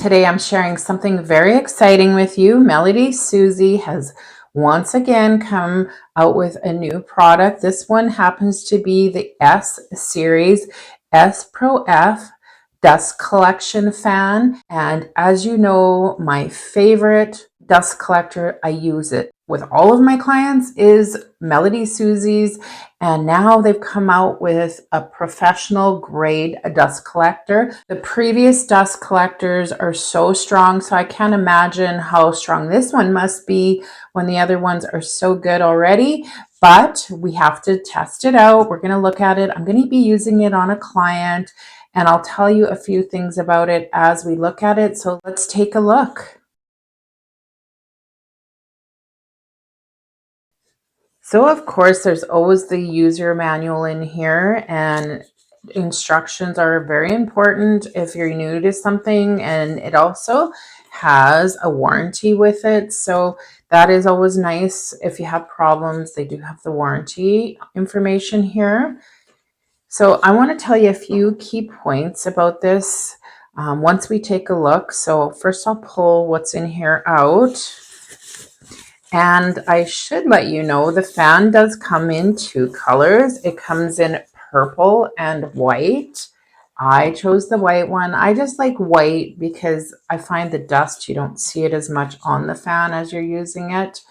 Today I'm sharing something very exciting with you. MelodySusie has once again come out with a new product. This one happens to be the S series SProF Dust Collection fan. And as you know, my favorite dust collector, I use it with all of my clients, is MelodySusie's. And now they've come out with a professional grade dust collector. The previous dust collectors are so strong, so I can't imagine how strong this one must be when the other ones are so good already. But we have to test it out. We're going to look at it. I'm going to be using it on a client, and I'll tell you a few things about it as we look at it. So let's take a look. So of course, there's always the user manual in here, and instructions are very important if you're new to something, and it also has a warranty with it. So that is always nice. If you have problems, they do have the warranty information here. So I want to tell you a few key points about this once we take a look. So first I'll pull what's in here out. And I should let you know the fan does come in two colors. It comes in purple and white. I chose the white one. I just like white because I find the dust, you don't see it as much on the fan as you're using it.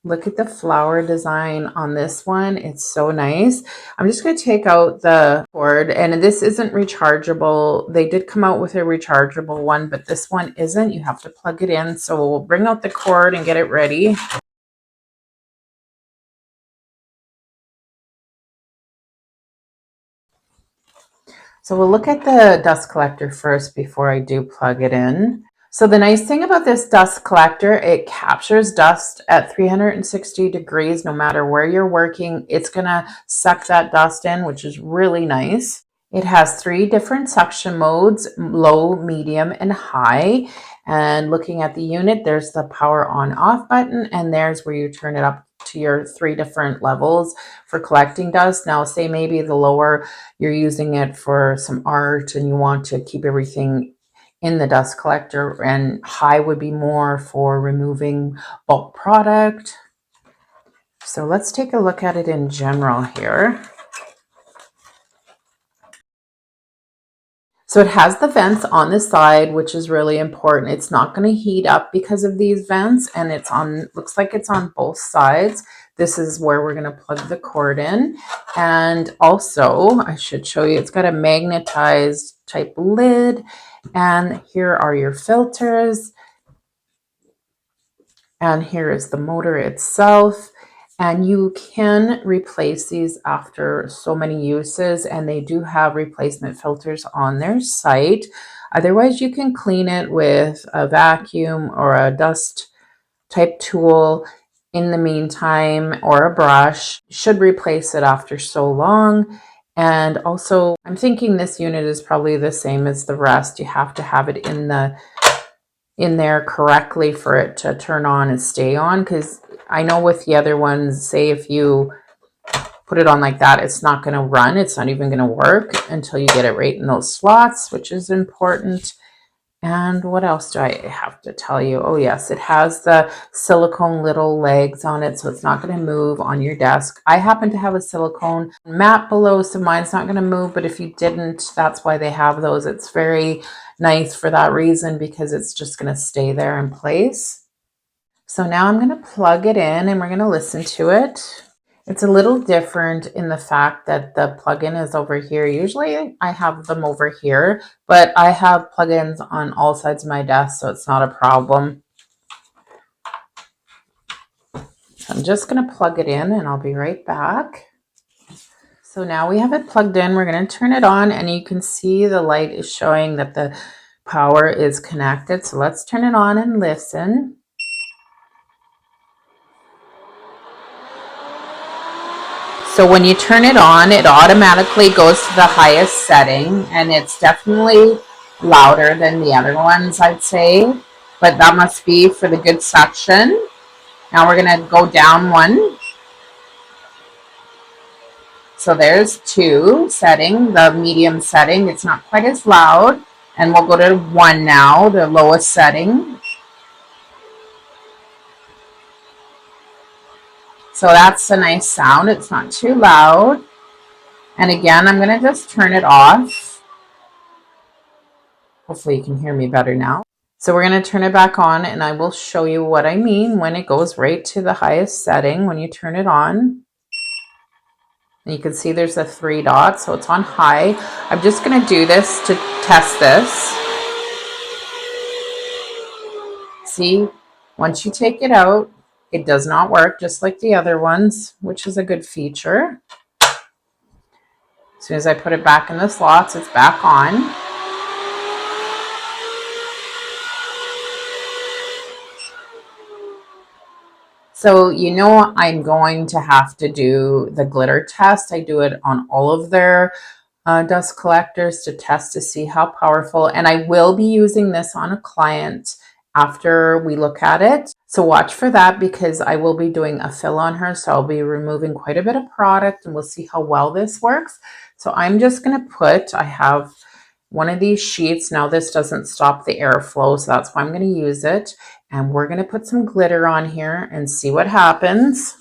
Look at the flower design on this one. It's so nice. I'm just going to take out the cord, and this isn't rechargeable. They did come out with a rechargeable one, but this one isn't. You have to plug it in. So we'll bring out the cord and get it ready. So we'll look at the dust collector first before I do plug it in. So the nice thing about this dust collector, it captures dust at 360 degrees. No matter where you're working, it's going to suck that dust in, which is really nice. It has 3 different suction modes: low, medium, and high. And looking at the unit, there's the power on off button, and there's where you turn it up to your 3 different levels for collecting dust. Now, say maybe the lower, you're using it for some art and you want to keep everything in the dust collector, and high would be more for removing bulk product. So let's take a look at it in general here. So it has the vents on the side, which is really important. It's not going to heat up because of these vents, and it's on, looks like it's on both sides. This is where we're going to plug the cord in. And also, I should show you, it's got a magnetized type lid, and here are your filters. And here is the motor itself. And you can replace these after so many uses, and they do have replacement filters on their site. Otherwise, you can clean it with a vacuum or a dust type tool in the meantime, or a brush. You should replace it after so long. And also, I'm thinking this unit is probably the same as the rest. You have to have it in there correctly for it to turn on and stay on, because I know with the other ones, say if you put it on like that, it's not going to run. It's not even going to work until you get it right in those slots, which is important. And what else do I have to tell you? Oh yes, it has the silicone little legs on it, so it's not going to move on your desk. I happen to have a silicone mat below, so mine's not going to move, but if you didn't, that's why they have those. It's very nice for that reason, because it's just going to stay there in place. So now I'm going to plug it in and we're going to listen to it. It's a little different in the fact that the plug-in is over here. Usually I have them over here, but I have plug-ins on all sides of my desk, so it's not a problem. So I'm just going to plug it in and I'll be right back. So now we have it plugged in. We're going to turn it on, and you can see the light is showing that the power is connected. So let's turn it on and listen. So when you turn it on, it automatically goes to the highest setting, and it's definitely louder than the other ones, I'd say, but that must be for the good suction. Now we're going to go down one. So there's 2 setting, the medium setting. It's not quite as loud. And we'll go to 1 now, the lowest setting. So that's a nice sound. It's not too loud. And again, I'm going to just turn it off. Hopefully you can hear me better now. So we're going to turn it back on, and I will show you what I mean when it goes right to the highest setting when you turn it on. And you can see there's the 3 dots, so it's on high. I'm just going to do this to test this. See, once you take it out, it does not work just like the other ones, which is a good feature. As soon as I put it back in the slots, it's back on. So you know I'm going to have to do the glitter test. I do it on all of their dust collectors to test to see how powerful. And I will be using this on a client after we look at it. So watch for that because I will be doing a fill on her. So I'll be removing quite a bit of product and we'll see how well this works. So I'm just going to put, I have one of these sheets. Now this doesn't stop the airflow, so that's why I'm going to use it. And we're going to put some glitter on here and see what happens.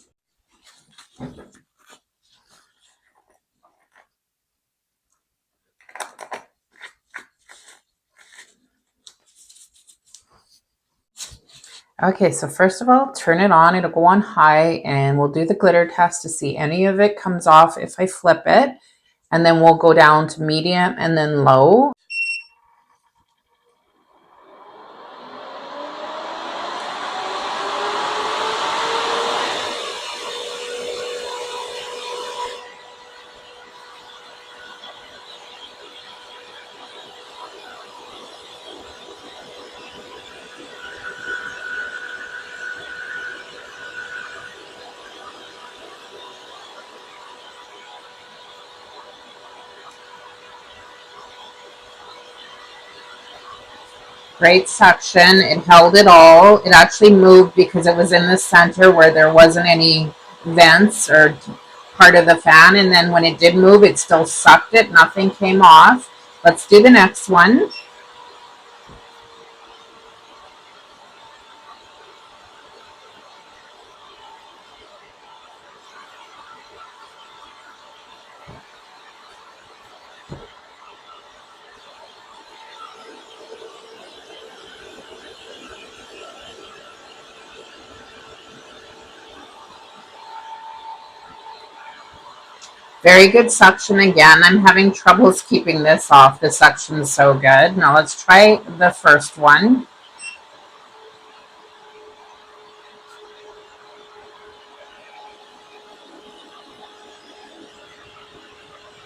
Okay, so first of all, turn it on. It'll go on high and we'll do the glitter test to see any of it comes off if I flip it. And then we'll go down to medium and then low. Great suction. It held it all. It actually moved because it was in the center where there wasn't any vents or part of the fan. And then when it did move, it still sucked it. Nothing came off. Let's do the next one. Very good suction again. I'm having troubles keeping this off. The suction's so good. Now let's try the first one.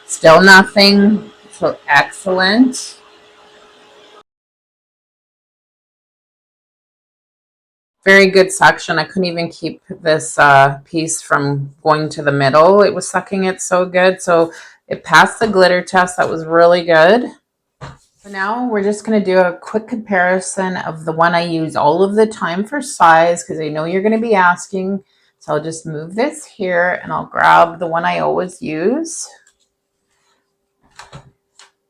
Still nothing. So excellent. Very good suction. I couldn't even keep this piece from going to the middle. It was sucking it so good. So it passed the glitter test. That was really good. So now we're just going to do a quick comparison of the one I use all of the time for size because I know you're going to be asking. So I'll just move this here and I'll grab the one I always use.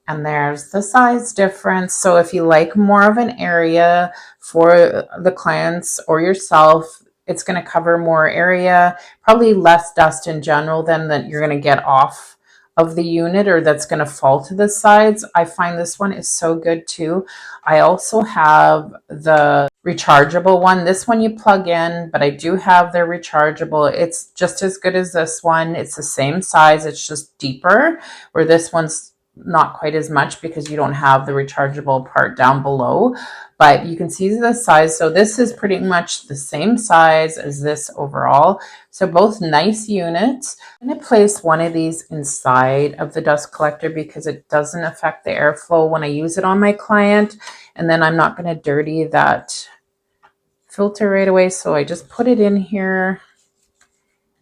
And there's the size difference. So if you like more of an area for the clients or yourself, it's going to cover more area, probably less dust in general than that you're going to get off of the unit or that's going to fall to the sides. I find this one is so good too. I also have the rechargeable one. This one you plug in, but I do have their rechargeable. It's just as good as this one. It's the same size. It's just deeper, where this one's not quite as much because you don't have the rechargeable part down below, but you can see the size. So this is pretty much the same size as this overall. So both nice units. I'm going to place one of these inside of the dust collector because it doesn't affect the airflow when I use it on my client. And then I'm not going to dirty that filter right away. So I just put it in here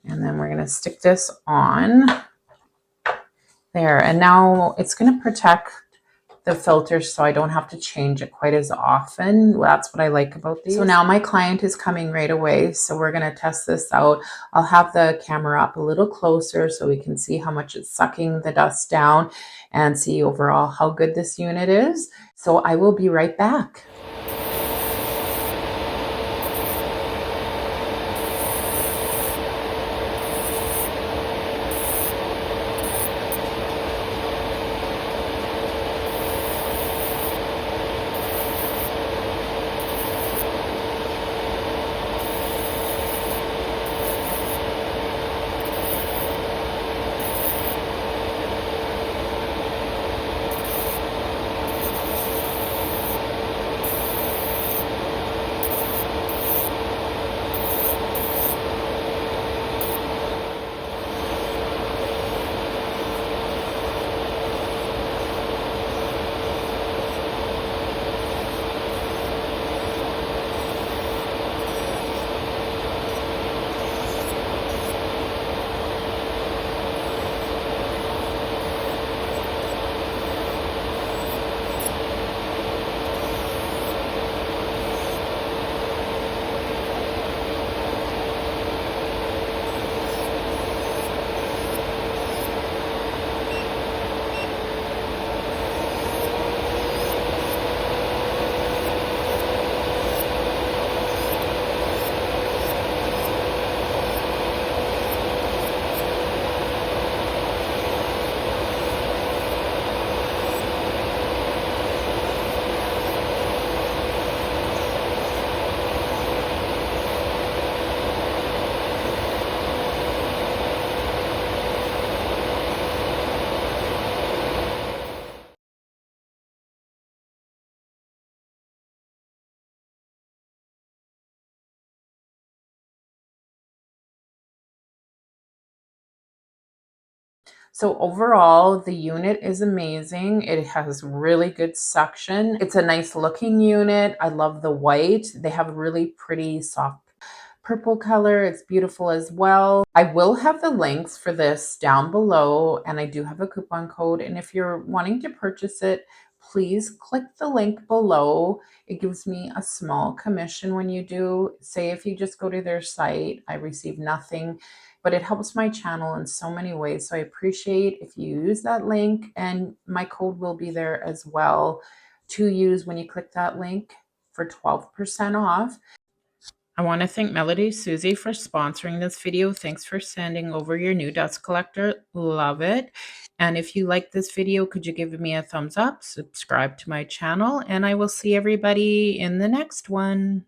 and then we're going to stick this on. There, and now it's going to protect the filter so I don't have to change it quite as often. That's what I like about these. So now my client is coming right away, so we're going to test this out. I'll have the camera up a little closer so we can see how much it's sucking the dust down and see overall how good this unit is. So I will be right back. So overall, the unit is amazing. It has really good suction. It's a nice looking unit. I love the white. They have a really pretty soft purple color. It's beautiful as well. I will have the links for this down below, and I do have a coupon code. And if you're wanting to purchase it, please click the link below. It gives me a small commission when you do. Say if you just go to their site, I receive nothing, but it helps my channel in so many ways. So I appreciate if you use that link, and my code will be there as well to use when you click that link for 12% off. I want to thank MelodySusie for sponsoring this video. Thanks for sending over your new dust collector. Love it. And if you like this video, could you give me a thumbs up, subscribe to my channel, and I will see everybody in the next one.